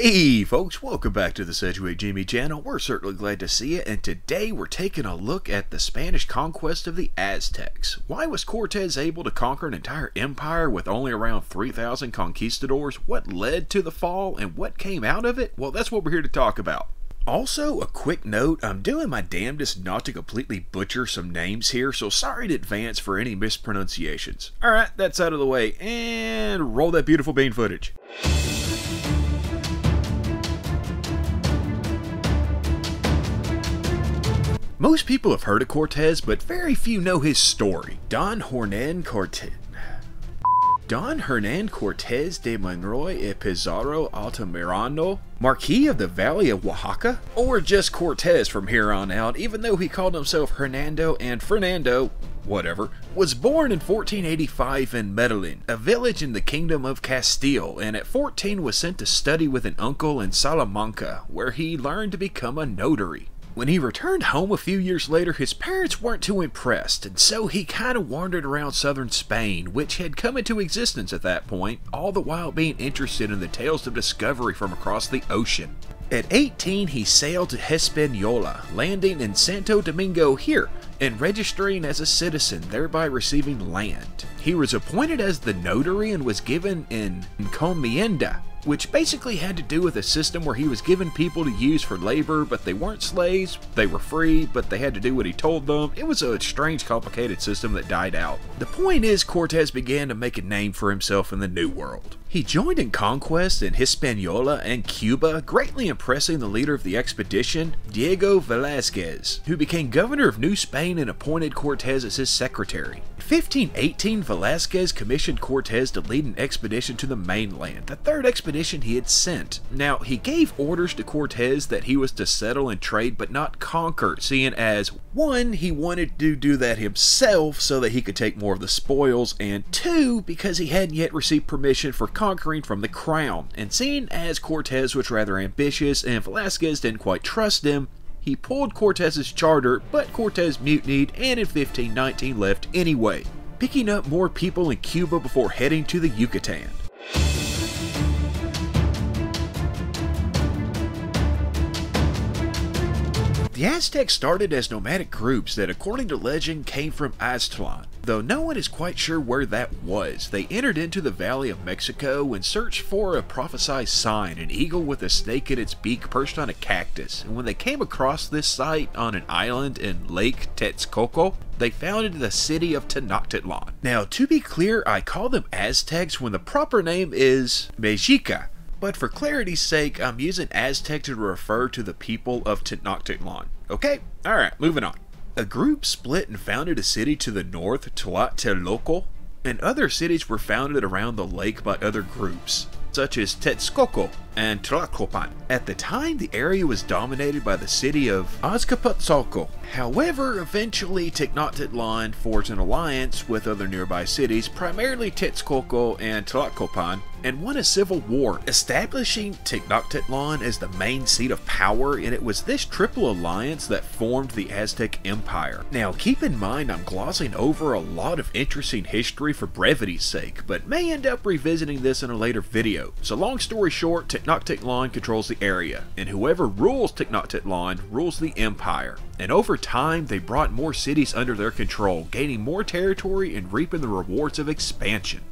Hey folks, welcome back to the Sedgwick Jimmy channel. We're certainly glad to see you, and today we're taking a look at the Spanish conquest of the Aztecs. Why was Cortés able to conquer an entire empire with only around 3,000 conquistadors? What led to the fall and what came out of it? Well, that's what we're here to talk about. Also, a quick note, I'm doing my damnedest not to completely butcher some names here, so sorry in advance for any mispronunciations. Alright, that's out of the way, and roll that beautiful bean footage. Most people have heard of Cortés, but very few know his story. Don Hernán Cortés de Monroy y Pizarro Altamirano, Marquis of the Valley of Oaxaca, or just Cortés from here on out, even though he called himself Hernando and Fernando, whatever, was born in 1485 in Medellin, a village in the Kingdom of Castile, and at 14 was sent to study with an uncle in Salamanca, where he learned to become a notary. When he returned home a few years later, his parents weren't too impressed, and so he kind of wandered around southern Spain, which had come into existence at that point, all the while being interested in the tales of discovery from across the ocean. At 18, he sailed to Hispaniola, landing in Santo Domingo here, and registering as a citizen, thereby receiving land. He was appointed as the notary and was given an encomienda, which basically had to do with a system where he was given people to use for labor, but they weren't slaves, they were free, but they had to do what he told them. It was a strange, complicated system that died out. The point is, Cortés began to make a name for himself in the New World. He joined in conquests in Hispaniola and Cuba, greatly impressing the leader of the expedition, Diego Velázquez, who became governor of New Spain and appointed Cortés as his secretary. In 1518, Velázquez commissioned Cortés to lead an expedition to the mainland, the third expedition he had sent. Now, he gave orders to Cortés that he was to settle and trade but not conquer, seeing as, one, he wanted to do that himself so that he could take more of the spoils, and two, because he hadn't yet received permission for conquering from the crown, and seeing as Cortés was rather ambitious and Velázquez didn't quite trust him, he pulled Cortés' charter, but Cortés mutinied and in 1519 left anyway, picking up more people in Cuba before heading to the Yucatan. The Aztecs started as nomadic groups that, according to legend, came from Aztlan. Though no one is quite sure where that was, they entered into the Valley of Mexico and searched for a prophesied sign, an eagle with a snake in its beak perched on a cactus. And when they came across this site on an island in Lake Texcoco, they founded the city of Tenochtitlan. Now, to be clear, I call them Aztecs when the proper name is Mexica. But for clarity's sake, I'm using Aztec to refer to the people of Tenochtitlan. Okay? Alright, moving on. A group split and founded a city to the north, Tlatelolco, and other cities were founded around the lake by other groups, such as Texcoco and Tlacopan. At the time, the area was dominated by the city of Azcapotzalco. However, eventually Tenochtitlan forged an alliance with other nearby cities, primarily Texcoco and Tlacopan, and won a civil war, establishing Tenochtitlan as the main seat of power, and it was this triple alliance that formed the Aztec Empire. Now, keep in mind I'm glossing over a lot of interesting history for brevity's sake, but may end up revisiting this in a later video. So long story short, Tenochtitlan controls the area, and whoever rules Tenochtitlan rules the empire. And over time, they brought more cities under their control, gaining more territory and reaping the rewards of expansion.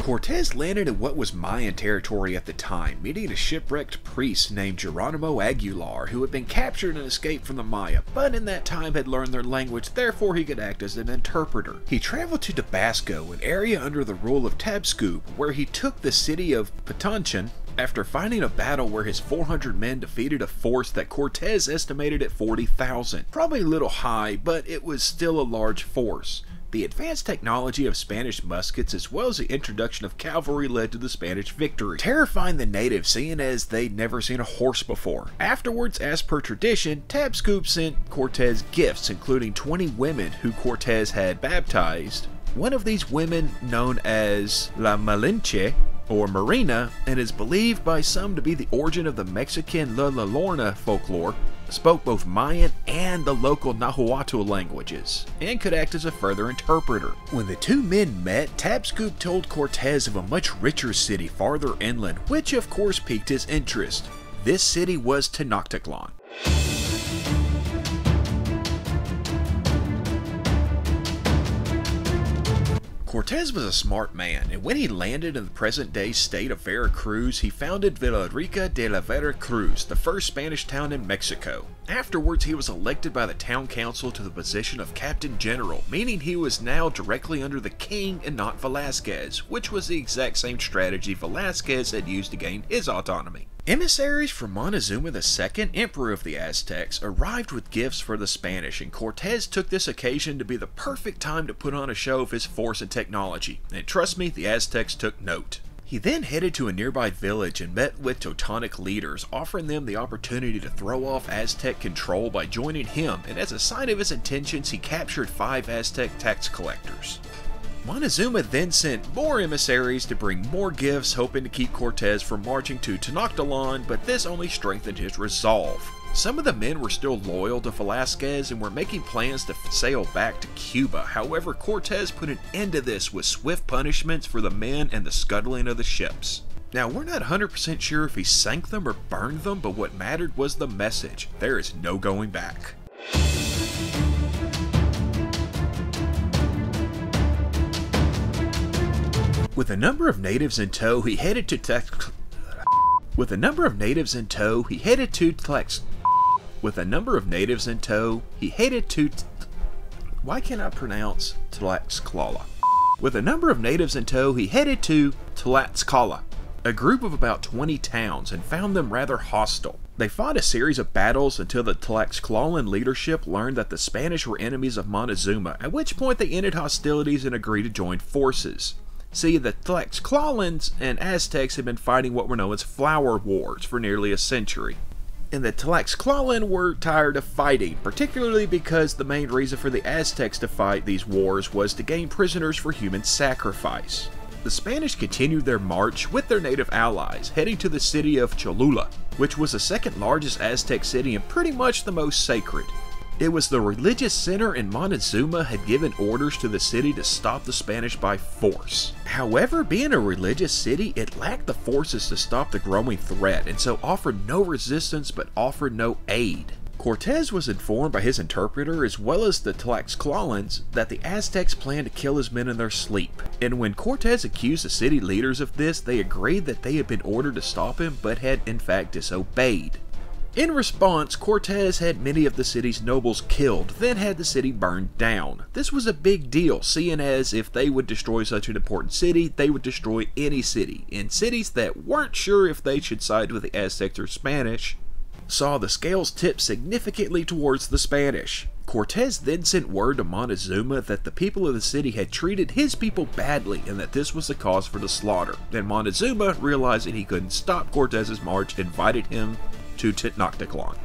Cortés landed in what was Mayan territory at the time, meeting a shipwrecked priest named Geronimo Aguilar, who had been captured and escaped from the Maya, but in that time had learned their language, therefore he could act as an interpreter. He traveled to Tabasco, an area under the rule of Tabscoop, where he took the city of Patanchan, after fighting a battle where his 400 men defeated a force that Cortés estimated at 40,000. Probably a little high, but it was still a large force. The advanced technology of Spanish muskets as well as the introduction of cavalry led to the Spanish victory, terrifying the natives seeing as they'd never seen a horse before. Afterwards, as per tradition, Tabscoop sent Cortés gifts, including 20 women who Cortés had baptized. One of these women, known as La Malinche, or Marina, and is believed by some to be the origin of the Mexican La Llorona folklore, spoke both Mayan and the local Nahuatl languages, and could act as a further interpreter. When the two men met, Tabscoop told Cortés of a much richer city farther inland, which of course piqued his interest. This city was Tenochtitlan. Cortés was a smart man, and when he landed in the present-day state of Veracruz, he founded Villarica de la Veracruz, the first Spanish town in Mexico. Afterwards, he was elected by the town council to the position of Captain General, meaning he was now directly under the king and not Velázquez, which was the exact same strategy Velázquez had used to gain his autonomy. Emissaries from Montezuma II, Emperor of the Aztecs, arrived with gifts for the Spanish, and Cortés took this occasion to be the perfect time to put on a show of his force and technology, and trust me, the Aztecs took note. He then headed to a nearby village and met with Teutonic leaders, offering them the opportunity to throw off Aztec control by joining him, and as a sign of his intentions, he captured 5 Aztec tax collectors. Montezuma then sent more emissaries to bring more gifts, hoping to keep Cortés from marching to Tenochtitlan, but this only strengthened his resolve. Some of the men were still loyal to Velázquez and were making plans to sail back to Cuba. However, Cortés put an end to this with swift punishments for the men and the scuttling of the ships. Now, we're not 100% sure if he sank them or burned them, but what mattered was the message. There is no going back. With a number of natives in tow, he headed to Why can't I pronounce Tlaxcala? With a number of natives in tow, he headed to Tlaxcala, a group of about 20 towns, and found them rather hostile. They fought a series of battles until the Tlaxcalan leadership learned that the Spanish were enemies of Montezuma, at which point they ended hostilities and agreed to join forces. See, the Tlaxcalans and Aztecs had been fighting what were known as flower wars for nearly a century. And the Tlaxcalan were tired of fighting, particularly because the main reason for the Aztecs to fight these wars was to gain prisoners for human sacrifice. The Spanish continued their march with their native allies, heading to the city of Cholula, which was the second largest Aztec city and pretty much the most sacred. It was the religious center, and Montezuma had given orders to the city to stop the Spanish by force. However, being a religious city, it lacked the forces to stop the growing threat, and so offered no resistance but offered no aid. Cortés was informed by his interpreter, as well as the Tlaxcalans, that the Aztecs planned to kill his men in their sleep. And when Cortés accused the city leaders of this, they agreed that they had been ordered to stop him, but had in fact disobeyed. In response, Cortés had many of the city's nobles killed, then had the city burned down. This was a big deal, seeing as if they would destroy such an important city, they would destroy any city. And cities that weren't sure if they should side with the Aztecs or Spanish saw the scales tip significantly towards the Spanish. Cortés then sent word to Montezuma that the people of the city had treated his people badly and that this was the cause for the slaughter. And Montezuma, realizing he couldn't stop Cortés's march, invited him to Tenochtitlan.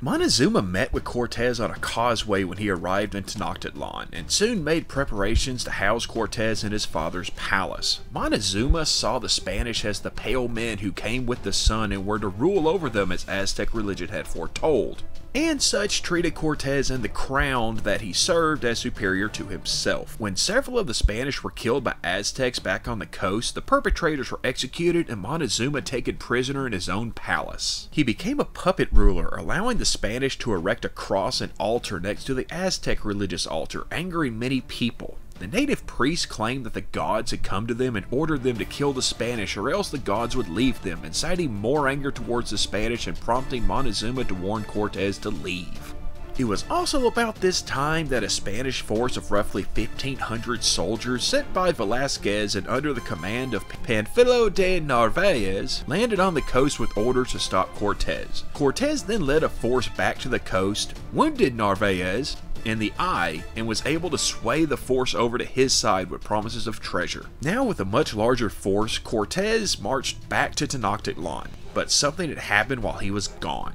Montezuma met with Cortés on a causeway when he arrived in Tenochtitlan, and soon made preparations to house Cortés in his father's palace. Montezuma saw the Spanish as the pale men who came with the sun and were to rule over them as Aztec religion had foretold, and such treated Cortés and the crown that he served as superior to himself. When several of the Spanish were killed by Aztecs back on the coast, the perpetrators were executed and Montezuma taken prisoner in his own palace. He became a puppet ruler, allowing the Spanish to erect a cross and altar next to the Aztec religious altar, angering many people. The native priests claimed that the gods had come to them and ordered them to kill the Spanish, or else the gods would leave them, inciting more anger towards the Spanish and prompting Montezuma to warn Cortés to leave. It was also about this time that a Spanish force of roughly 1,500 soldiers sent by Velázquez and under the command of Panfilo de Narvaez landed on the coast with orders to stop Cortés. Cortés then led a force back to the coast, wounded Narvaez in the eye, and was able to sway the force over to his side with promises of treasure. Now with a much larger force, Cortés marched back to Tenochtitlan, but something had happened while he was gone.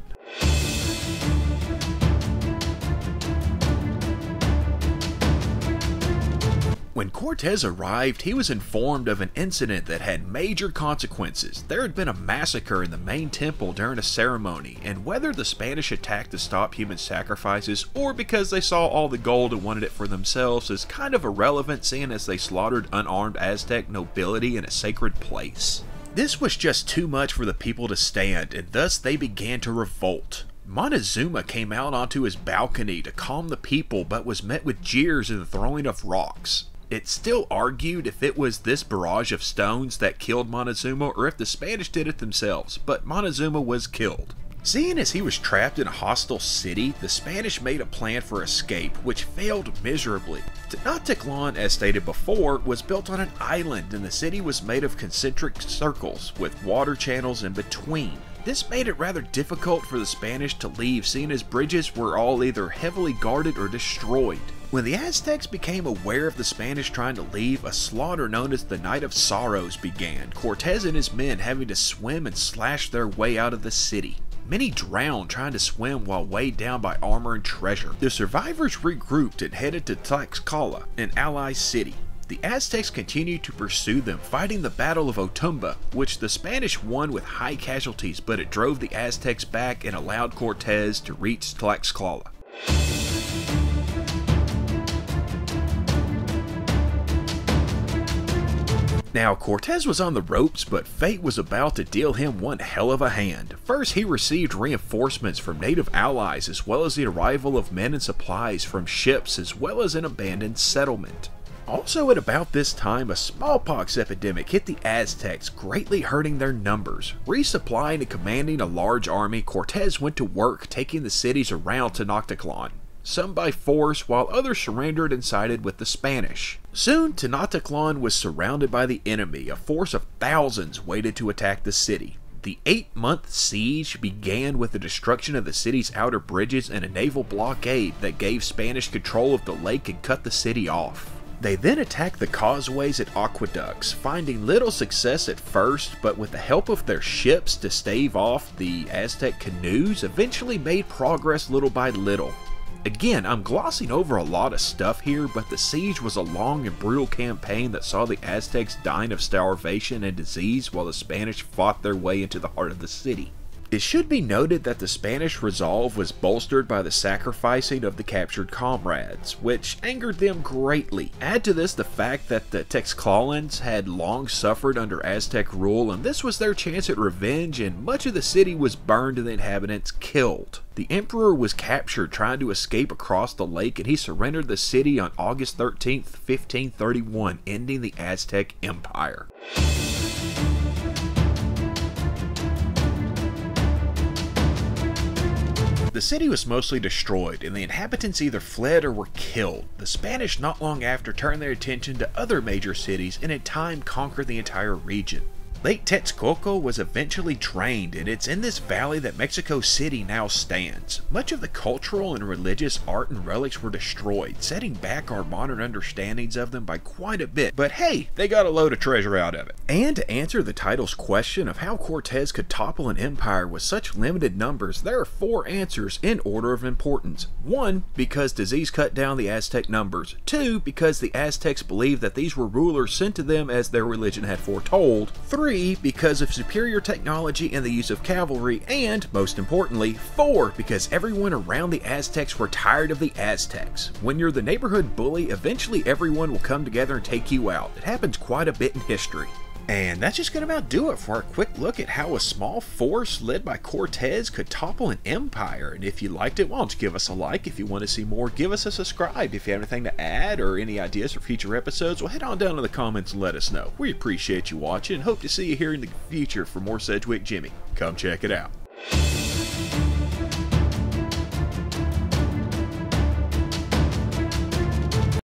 When Cortés arrived, he was informed of an incident that had major consequences. There had been a massacre in the main temple during a ceremony, and whether the Spanish attacked to stop human sacrifices or because they saw all the gold and wanted it for themselves is kind of irrelevant, seeing as they slaughtered unarmed Aztec nobility in a sacred place. This was just too much for the people to stand, and thus they began to revolt. Montezuma came out onto his balcony to calm the people, but was met with jeers and the throwing of rocks. It's still argued if it was this barrage of stones that killed Montezuma or if the Spanish did it themselves, but Montezuma was killed. Seeing as he was trapped in a hostile city, the Spanish made a plan for escape, which failed miserably. Tenochtitlan, as stated before, was built on an island, and the city was made of concentric circles with water channels in between. This made it rather difficult for the Spanish to leave, seeing as bridges were all either heavily guarded or destroyed. When the Aztecs became aware of the Spanish trying to leave, a slaughter known as the Night of Sorrows began, Cortés and his men having to swim and slash their way out of the city. Many drowned trying to swim while weighed down by armor and treasure. The survivors regrouped and headed to Tlaxcala, an ally city. The Aztecs continued to pursue them, fighting the Battle of Otumba, which the Spanish won with high casualties, but it drove the Aztecs back and allowed Cortés to reach Tlaxcala. Now, Cortés was on the ropes, but fate was about to deal him one hell of a hand. First, he received reinforcements from native allies, as well as the arrival of men and supplies from ships, as well as an abandoned settlement. Also at about this time, a smallpox epidemic hit the Aztecs, greatly hurting their numbers. Resupplying and commanding a large army, Cortés went to work taking the cities around Tenochtitlan. Some by force, while others surrendered and sided with the Spanish. Soon, Tenochtitlan was surrounded by the enemy. A force of thousands waited to attack the city. The 8-month siege began with the destruction of the city's outer bridges and a naval blockade that gave Spanish control of the lake and cut the city off. They then attacked the causeways and aqueducts, finding little success at first, but with the help of their ships to stave off the Aztec canoes, eventually made progress little by little. Again, I'm glossing over a lot of stuff here, but the siege was a long and brutal campaign that saw the Aztecs dying of starvation and disease while the Spanish fought their way into the heart of the city. It should be noted that the Spanish resolve was bolstered by the sacrificing of the captured comrades, which angered them greatly. Add to this the fact that the Texcalans had long suffered under Aztec rule, and this was their chance at revenge, and much of the city was burned and the inhabitants killed. The emperor was captured trying to escape across the lake, and he surrendered the city on August 13th, 1531, ending the Aztec Empire. The city was mostly destroyed, and the inhabitants either fled or were killed. The Spanish not long after turned their attention to other major cities and in time conquered the entire region. Lake Texcoco was eventually drained, and it's in this valley that Mexico City now stands. Much of the cultural and religious art and relics were destroyed, setting back our modern understandings of them by quite a bit, but hey, they got a load of treasure out of it. And to answer the title's question of how Cortés could topple an empire with such limited numbers, there are 4 answers in order of importance. 1, because disease cut down the Aztec numbers. 2, because the Aztecs believed that these were rulers sent to them as their religion had foretold. 3, because of superior technology and the use of cavalry, and, most importantly, 4, because everyone around the Aztecs were tired of the Aztecs. When you're the neighborhood bully, eventually everyone will come together and take you out. It happens quite a bit in history. And that's just going to about do it for our quick look at how a small force led by Cortés could topple an empire. And if you liked it, why don't you give us a like. If you want to see more, give us a subscribe. If you have anything to add or any ideas for future episodes, well, head on down in the comments and let us know. We appreciate you watching and hope to see you here in the future for more Sedgwick Jimmy. Come check it out.